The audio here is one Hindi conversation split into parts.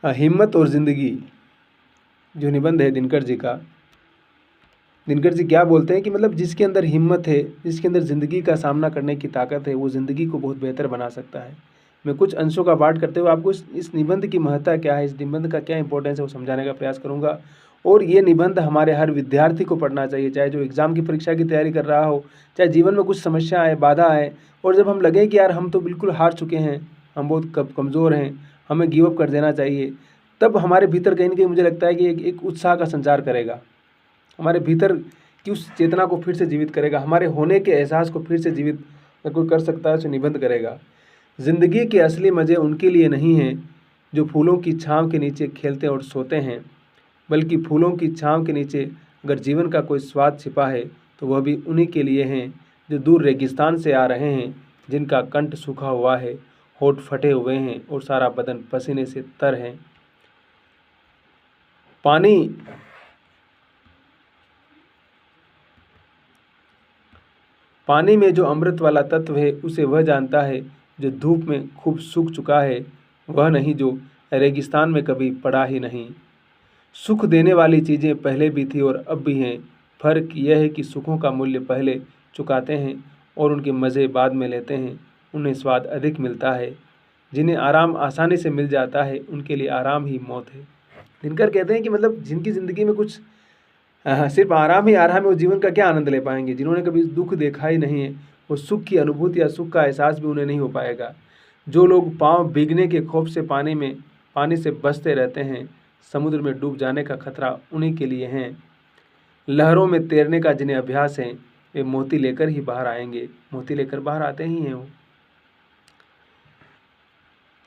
हिम्मत और ज़िंदगी जो निबंध है दिनकर जी का, दिनकर जी क्या बोलते हैं कि मतलब जिसके अंदर हिम्मत है, जिसके अंदर ज़िंदगी का सामना करने की ताकत है, वो ज़िंदगी को बहुत बेहतर बना सकता है। मैं कुछ अंशों का पाठ करते हुए आपको इस निबंध की महत्ता क्या है, इस निबंध का क्या इंपॉर्टेंस है, वो समझाने का प्रयास करूँगा। और ये निबंध हमारे हर विद्यार्थी को पढ़ना चाहिए, चाहे जो एग्ज़ाम की परीक्षा की तैयारी कर रहा हो, चाहे जीवन में कुछ समस्या आए, बाधा आए, और जब हम लगे कि यार हम तो बिल्कुल हार चुके हैं, हम बहुत कमज़ोर हैं, हमें गिव अप कर देना चाहिए, तब हमारे भीतर कहीं न कहीं मुझे लगता है कि एक उत्साह का संचार करेगा। हमारे भीतर की उस चेतना को फिर से जीवित करेगा, हमारे होने के एहसास को फिर से जीवित अगर कोई कर सकता है तो निबंध करेगा। ज़िंदगी के असली मज़े उनके लिए नहीं हैं जो फूलों की छाँव के नीचे खेलते और सोते हैं, बल्कि फूलों की छाँव के नीचे अगर जीवन का कोई स्वाद छिपा है तो वह भी उन्हीं के लिए हैं जो दूर रेगिस्तान से आ रहे हैं, जिनका कंठ सूखा हुआ है, होठ फटे हुए हैं और सारा बदन पसीने से तर है। पानी में जो अमृत वाला तत्व है उसे वह जानता है जो धूप में खूब सूख चुका है, वह नहीं जो रेगिस्तान में कभी पड़ा ही नहीं। सुख देने वाली चीज़ें पहले भी थी और अब भी हैं, फ़र्क यह है कि सुखों का मूल्य पहले चुकाते हैं और उनके मज़े बाद में लेते हैं, उन्हें स्वाद अधिक मिलता है। जिन्हें आराम आसानी से मिल जाता है उनके लिए आराम ही मौत है। दिनकर कहते हैं कि मतलब जिनकी ज़िंदगी में कुछ सिर्फ आराम ही आराम है, वो जीवन का क्या आनंद ले पाएंगे। जिन्होंने कभी दुख देखा ही नहीं है, वो सुख की अनुभूति या सुख का एहसास भी उन्हें नहीं हो पाएगा। जो लोग पाँव भीगने के खौफ से पानी से बचते रहते हैं, समुद्र में डूब जाने का खतरा उन्हीं के लिए है। लहरों में तैरने का जिन्हें अभ्यास है, वे मोती लेकर ही बाहर आएंगे, मोती लेकर बाहर आते ही हैं वो।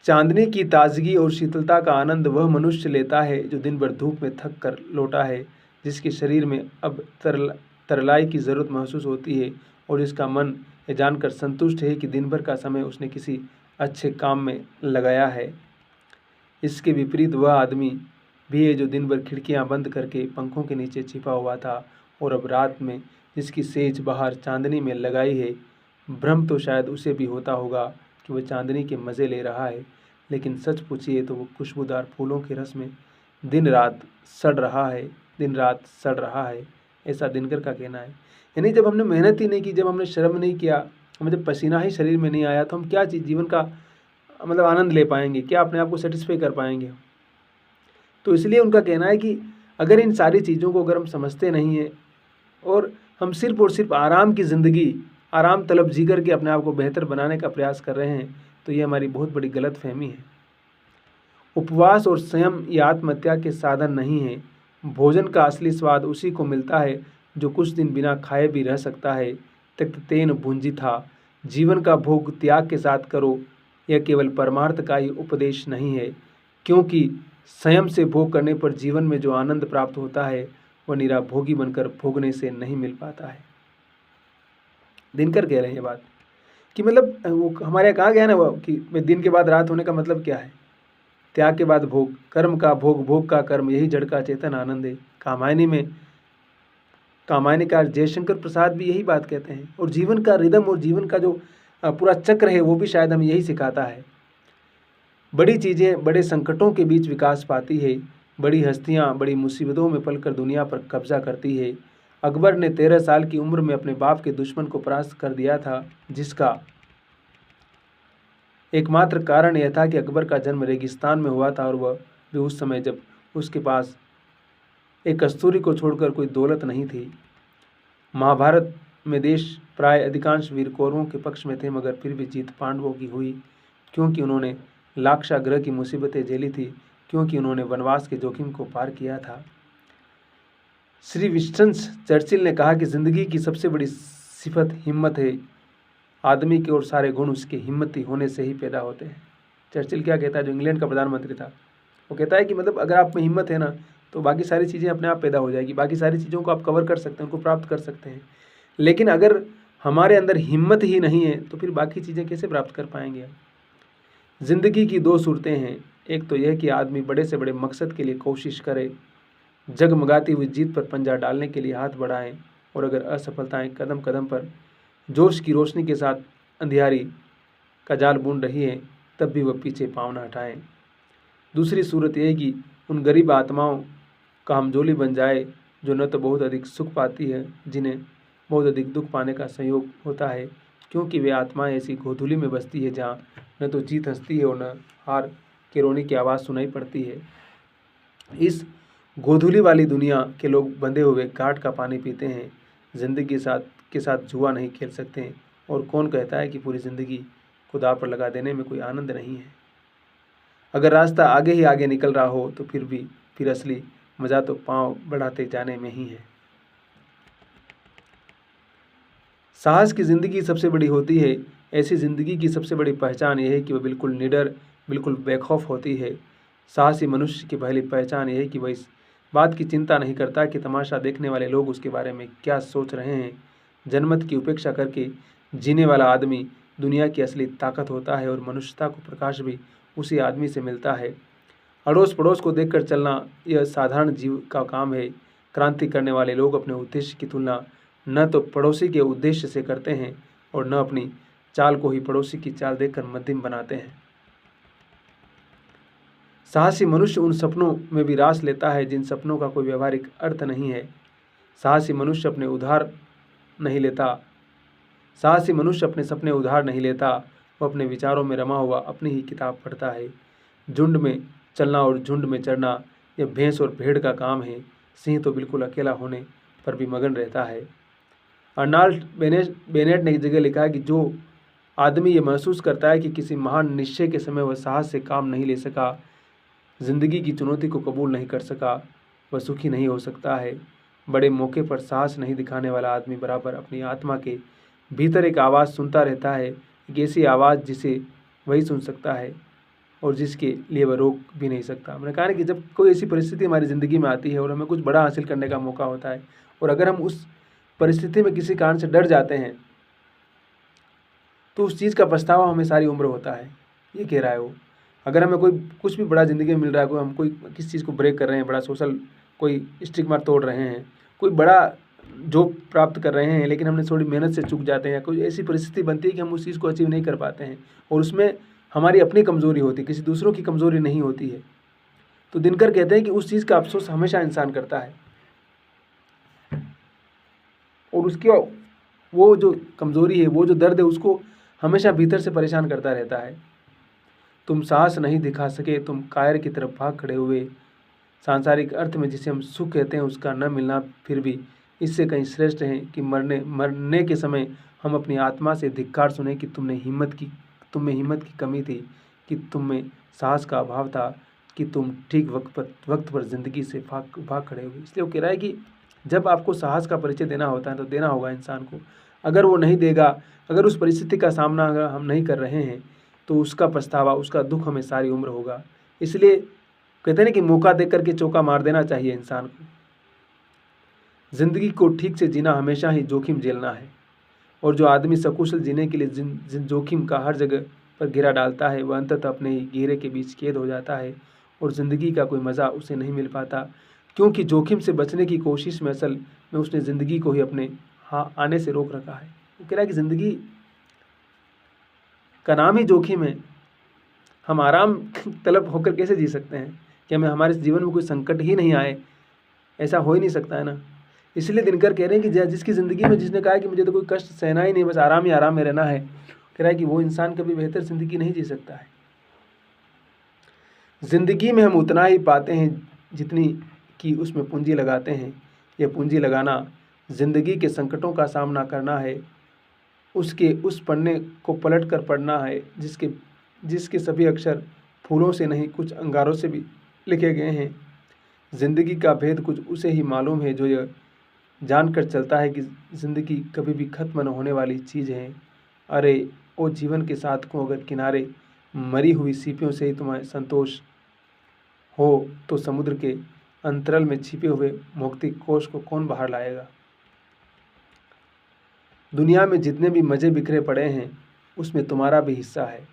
चांदनी की ताजगी और शीतलता का आनंद वह मनुष्य लेता है जो दिन भर धूप में थक कर लौटा है, जिसके शरीर में अब तरलाई की ज़रूरत महसूस होती है और जिसका मन ये जानकर संतुष्ट है कि दिन भर का समय उसने किसी अच्छे काम में लगाया है। इसके विपरीत वह आदमी भी है जो दिन भर खिड़कियां बंद करके पंखों के नीचे छिपा हुआ था और अब रात में जिसकी सेज बाहर चांदनी में लगाई है। भ्रम तो शायद उसे भी होता होगा कि वह चांदनी के मज़े ले रहा है, लेकिन सच पूछिए तो वो खुशबूदार फूलों के रस में दिन रात सड़ रहा है, दिन रात सड़ रहा है, ऐसा दिनकर का कहना है। यानी जब हमने मेहनत ही नहीं की, जब हमने श्रम नहीं किया, हमें जब पसीना ही शरीर में नहीं आया, तो हम क्या चीज़ जीवन का मतलब आनंद ले पाएंगे, क्या अपने आप को सेटिस्फाई कर पाएंगे। तो इसलिए उनका कहना है कि अगर इन सारी चीज़ों को अगर हम समझते नहीं हैं और हम सिर्फ और सिर्फ आराम की ज़िंदगी, आराम तलब जी कर के अपने आप को बेहतर बनाने का प्रयास कर रहे हैं, तो ये हमारी बहुत बड़ी गलतफहमी है। उपवास और संयम ये आत्महत्या के साधन नहीं है। भोजन का असली स्वाद उसी को मिलता है जो कुछ दिन बिना खाए भी रह सकता है। त्यक्त तेन भुंजी था, जीवन का भोग त्याग के साथ करो, यह केवल परमार्थ का ही उपदेश नहीं है, क्योंकि संयम से भोग करने पर जीवन में जो आनंद प्राप्त होता है वह निरा भोगी बनकर भोगने से नहीं मिल पाता है। दिनकर कह रहे हैं ये बात कि मतलब वो हमारे यहाँ कहा गया ना वो कि दिन के बाद रात होने का मतलब क्या है। त्याग के बाद भोग, कर्म का भोग, भोग का कर्म, यही जड़ का चेतन आनंद है। कामायनीकार जयशंकर प्रसाद भी यही बात कहते हैं। और जीवन का रिदम और जीवन का जो पूरा चक्र है वो भी शायद हमें यही सिखाता है। बड़ी चीज़ें बड़े संकटों के बीच विकास पाती है, बड़ी हस्तियाँ बड़ी मुसीबतों में पलकर दुनिया पर कब्जा करती है। अकबर ने 13 साल की उम्र में अपने बाप के दुश्मन को परास्त कर दिया था, जिसका एकमात्र कारण यह था कि अकबर का जन्म रेगिस्तान में हुआ था और वह भी उस समय जब उसके पास एक कस्तूरी को छोड़कर कोई दौलत नहीं थी। महाभारत में देश प्राय अधिकांश वीर कौरवों के पक्ष में थे, मगर फिर भी जीत पांडवों की हुई, क्योंकि उन्होंने लाक्षागृह की मुसीबतें झेली थी, क्योंकि उन्होंने वनवास के जोखिम को पार किया था। श्री विंस्टन चर्चिल ने कहा कि जिंदगी की सबसे बड़ी सिफत हिम्मत है। आदमी के और सारे गुण उसके हिम्मती होने से ही पैदा होते हैं। चर्चिल क्या कहता है, जो इंग्लैंड का प्रधानमंत्री था, वो कहता है कि मतलब अगर आप में हिम्मत है ना, तो बाकी सारी चीज़ें अपने आप पैदा हो जाएगी, बाकी सारी चीज़ों को आप कवर कर सकते हैं, उनको प्राप्त कर सकते हैं। लेकिन अगर हमारे अंदर हिम्मत ही नहीं है तो फिर बाकी चीज़ें कैसे प्राप्त कर पाएंगे। ज़िंदगी की दो सूरतें हैं, एक तो यह कि आदमी बड़े से बड़े मकसद के लिए कोशिश करे, जगमगाती हुई जीत पर पंजा डालने के लिए हाथ बढ़ाएं, और अगर असफलताएं कदम कदम पर जोश की रोशनी के साथ अंधियारी का जाल बुन रही है, तब भी वह पीछे पाँव न हटाएं। दूसरी सूरत यह है कि उन गरीब आत्माओं का हमजोली बन जाए जो न तो बहुत अधिक सुख पाती है, जिन्हें बहुत अधिक दुख पाने का संयोग होता है, क्योंकि वे आत्माएं ऐसी गोधूली में बसती है जहाँ न तो जीत हंसती है और न हार के रोने की आवाज़ सुनाई पड़ती है। इस गोधूली वाली दुनिया के लोग बंधे हुए घाट का पानी पीते हैं, जिंदगी के साथ जुआ नहीं खेल सकते हैं, और कौन कहता है कि पूरी ज़िंदगी को दांव पर लगा देने में कोई आनंद नहीं है। अगर रास्ता आगे ही आगे निकल रहा हो तो फिर असली मज़ा तो पाँव बढ़ाते जाने में ही है। साहस की ज़िंदगी सबसे बड़ी होती है। ऐसी ज़िंदगी की सबसे बड़ी पहचान यह है कि वह बिल्कुल निडर, बिल्कुल बेखौफ होती है। साहसी मनुष्य की पहली पहचान यह है कि वह इस बात की चिंता नहीं करता कि तमाशा देखने वाले लोग उसके बारे में क्या सोच रहे हैं। जनमत की उपेक्षा करके जीने वाला आदमी दुनिया की असली ताकत होता है, और मनुष्यता को प्रकाश भी उसी आदमी से मिलता है। अड़ोस पड़ोस को देखकर चलना यह साधारण जीव का काम है। क्रांति करने वाले लोग अपने उद्देश्य की तुलना न तो पड़ोसी के उद्देश्य से करते हैं और न अपनी चाल को ही पड़ोसी की चाल देखकर मध्यम बनाते हैं। साहसी मनुष्य उन सपनों में भी रास लेता है जिन सपनों का कोई व्यवहारिक अर्थ नहीं है। साहसी मनुष्य अपने सपने उधार नहीं लेता, वो अपने विचारों में रमा हुआ अपनी ही किताब पढ़ता है। झुंड में चलना और झुंड में चढ़ना यह भैंस और भेड़ का काम है। सिंह तो बिल्कुल अकेला होने पर भी मगन रहता है। अर्नाल्ड बेनेट ने एक जगह लिखा है कि जो आदमी ये महसूस करता है कि किसी महान निश्चय के समय वह साहस से काम नहीं ले सका, जिंदगी की चुनौती को कबूल नहीं कर सका, वह सुखी नहीं हो सकता है। बड़े मौके पर साहस नहीं दिखाने वाला आदमी बराबर अपनी आत्मा के भीतर एक आवाज़ सुनता रहता है, एक ऐसी आवाज़ जिसे वही सुन सकता है और जिसके लिए वह रोक भी नहीं सकता। मैंने कहा कि जब कोई ऐसी परिस्थिति हमारी ज़िंदगी में आती है और हमें कुछ बड़ा हासिल करने का मौका होता है, और अगर हम उस परिस्थिति में किसी कारण से डर जाते हैं तो उस चीज़ का पछतावा हमें सारी उम्र होता है। ये कह रहा है वो। अगर हमें कुछ भी बड़ा ज़िंदगी में मिल रहा है, हम कोई किसी चीज़ को ब्रेक कर रहे हैं, बड़ा सोशल कोई स्टिग्मा तोड़ रहे हैं, कोई बड़ा जॉब प्राप्त कर रहे हैं, लेकिन हमने थोड़ी मेहनत से चूक जाते हैं, कोई ऐसी परिस्थिति बनती है कि हम उस चीज़ को अचीव नहीं कर पाते हैं और उसमें हमारी अपनी कमज़ोरी होती है, किसी दूसरों की कमज़ोरी नहीं होती है, तो दिनकर कहते हैं कि उस चीज़ का अफसोस हमेशा इंसान करता है और उसकी वो जो कमज़ोरी है, वो जो दर्द है, उसको हमेशा भीतर से परेशान करता रहता है। तुम साहस नहीं दिखा सके, तुम कायर की तरफ भाग खड़े हुए। सांसारिक अर्थ में जिसे हम सुख कहते हैं उसका न मिलना फिर भी इससे कहीं श्रेष्ठ है कि मरने के समय हम अपनी आत्मा से धिक्कार सुने कि तुम में हिम्मत की कमी थी, कि तुम में साहस का अभाव था, कि तुम ठीक वक्त पर ज़िंदगी से भाग खड़े हुए। इसलिए वो कह रहा है कि जब आपको साहस का परिचय देना होता है तो देना होगा इंसान को। अगर वो नहीं देगा, अगर उस परिस्थिति का सामना अगर हम नहीं कर रहे हैं तो उसका पछतावा, उसका दुख हमें सारी उम्र होगा। इसलिए कहते हैं कि मौका देख करके चौका मार देना चाहिए इंसान को। ज़िंदगी को ठीक से जीना हमेशा ही जोखिम झेलना है, और जो आदमी सकुशल जीने के लिए जिन जोखिम का हर जगह पर घेरा डालता है वह अंततः अपने ही घेरे के बीच कैद हो जाता है और ज़िंदगी का कोई मज़ा उसे नहीं मिल पाता, क्योंकि जोखिम से बचने की कोशिश में असल में उसने ज़िंदगी को ही अपने आने से रोक रखा है। वो कह रहा है कि ज़िंदगी का नाम ही जोखिम है। हम आराम तलब होकर कैसे जी सकते हैं कि हमें हमारे जीवन में कोई संकट ही नहीं आए? ऐसा हो ही नहीं सकता है ना। इसलिए दिनकर कह रहे हैं कि जिसकी ज़िंदगी में जिसने कहा कि मुझे तो कोई कष्ट सहना ही नहीं, बस आराम ही आराम में रहना है, कह रहा है कि वो इंसान कभी बेहतर ज़िंदगी नहीं जी सकता है। ज़िंदगी में हम उतना ही पाते हैं जितनी कि उसमें पूंजी लगाते हैं। यह पूंजी लगाना ज़िंदगी के संकटों का सामना करना है, उसके उस पन्ने को पलट कर पढ़ना है जिसके सभी अक्षर फूलों से नहीं कुछ अंगारों से भी लिखे गए हैं। ज़िंदगी का भेद कुछ उसे ही मालूम है जो यह जानकर चलता है कि ज़िंदगी कभी भी ख़त्म न होने वाली चीज़ है। अरे ओ जीवन के साथ को अगर किनारे मरी हुई सीपियों से ही तुम्हें संतोष हो तो समुद्र के अंतरल में छिपे हुए मोक्ति कोश को कौन बाहर लाएगा। दुनिया में जितने भी मज़े बिखरे पड़े हैं उसमें तुम्हारा भी हिस्सा है।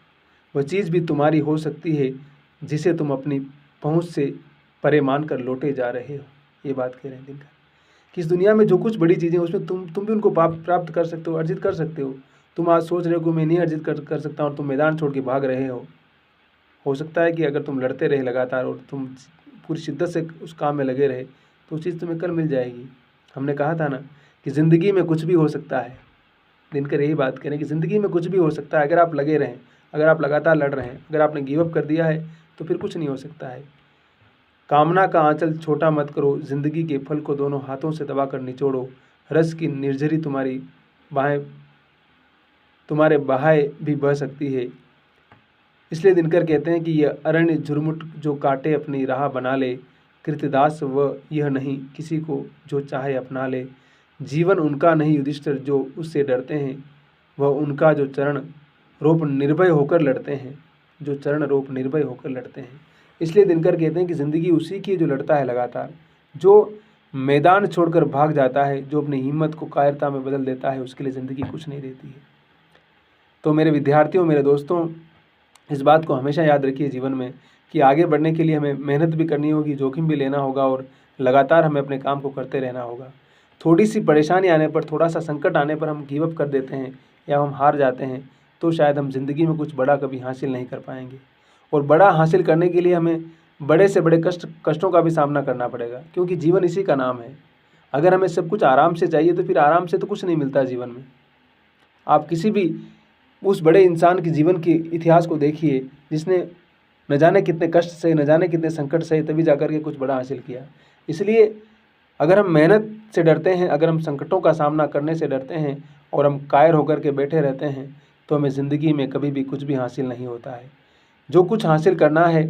वह चीज़ भी तुम्हारी हो सकती है जिसे तुम अपनी पहुंच से परे मान कर लौटे जा रहे हो। ये बात कह रहे हैं दिनकर कि इस दुनिया में जो कुछ बड़ी चीज़ें उसमें तुम भी उनको प्राप्त कर सकते हो, अर्जित कर सकते हो। तुम आज सोच रहे हो कि मैं नहीं अर्जित कर सकता और तुम मैदान छोड़ के भाग रहे हो, हो सकता है कि अगर तुम लड़ते रहे लगातार और तुम पूरी शिद्दत से उस काम में लगे रहे तो वो चीज़ तुम्हें कल मिल जाएगी। हमने कहा था ना कि ज़िंदगी में कुछ भी हो सकता है। दिनकर यही बात करें कि ज़िंदगी में कुछ भी हो सकता है अगर आप लगे रहें, अगर आप लगातार लड़ रहे हैं। अगर आपने गिव अप कर दिया है तो फिर कुछ नहीं हो सकता है। कामना का आंचल छोटा मत करो, ज़िंदगी के फल को दोनों हाथों से दबा कर निचोड़ो। रस की निर्झरी तुम्हारे बहाए भी बह सकती है। इसलिए दिनकर कहते हैं कि यह अरण्य झुरमुट जो काटे अपनी राह बना ले, कृतदास वह यह नहीं किसी को जो चाहे अपना ले। जीवन उनका नहीं युधिष्ठिर जो उससे डरते हैं, वह उनका जो चरण रोप निर्भय होकर लड़ते हैं, जो चरण रोप निर्भय होकर लड़ते हैं। इसलिए दिनकर कहते हैं कि ज़िंदगी उसी की जो लड़ता है लगातार, जो मैदान छोड़कर भाग जाता है, जो अपनी हिम्मत को कायरता में बदल देता है, उसके लिए ज़िंदगी कुछ नहीं देती है। तो मेरे विद्यार्थियों, मेरे दोस्तों, इस बात को हमेशा याद रखिए जीवन में कि आगे बढ़ने के लिए हमें मेहनत भी करनी होगी, जोखिम भी लेना होगा और लगातार हमें अपने काम को करते रहना होगा। थोड़ी सी परेशानी आने पर, थोड़ा सा संकट आने पर हम गिव अप कर देते हैं या हम हार जाते हैं तो शायद हम ज़िंदगी में कुछ बड़ा कभी हासिल नहीं कर पाएंगे। और बड़ा हासिल करने के लिए हमें बड़े से बड़े कष्टों का भी सामना करना पड़ेगा, क्योंकि जीवन इसी का नाम है। अगर हमें सब कुछ आराम से चाहिए तो फिर आराम से तो कुछ नहीं मिलता जीवन में। आप किसी भी उस बड़े इंसान के जीवन के इतिहास को देखिए जिसने न जाने कितने कष्ट सहे, न जाने कितने संकट सहे, तभी जाकर के कुछ बड़ा हासिल किया। इसलिए अगर हम मेहनत से डरते हैं, अगर हम संकटों का सामना करने से डरते हैं और हम कायर होकर के बैठे रहते हैं तो हमें ज़िंदगी में कभी भी कुछ भी हासिल नहीं होता है। जो कुछ हासिल करना है,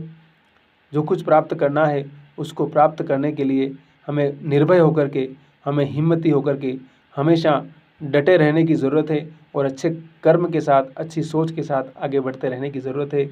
जो कुछ प्राप्त करना है, उसको प्राप्त करने के लिए हमें निर्भय होकर के, हमें हिम्मती होकर के हमेशा डटे रहने की ज़रूरत है और अच्छे कर्म के साथ, अच्छी सोच के साथ आगे बढ़ते रहने की ज़रूरत है।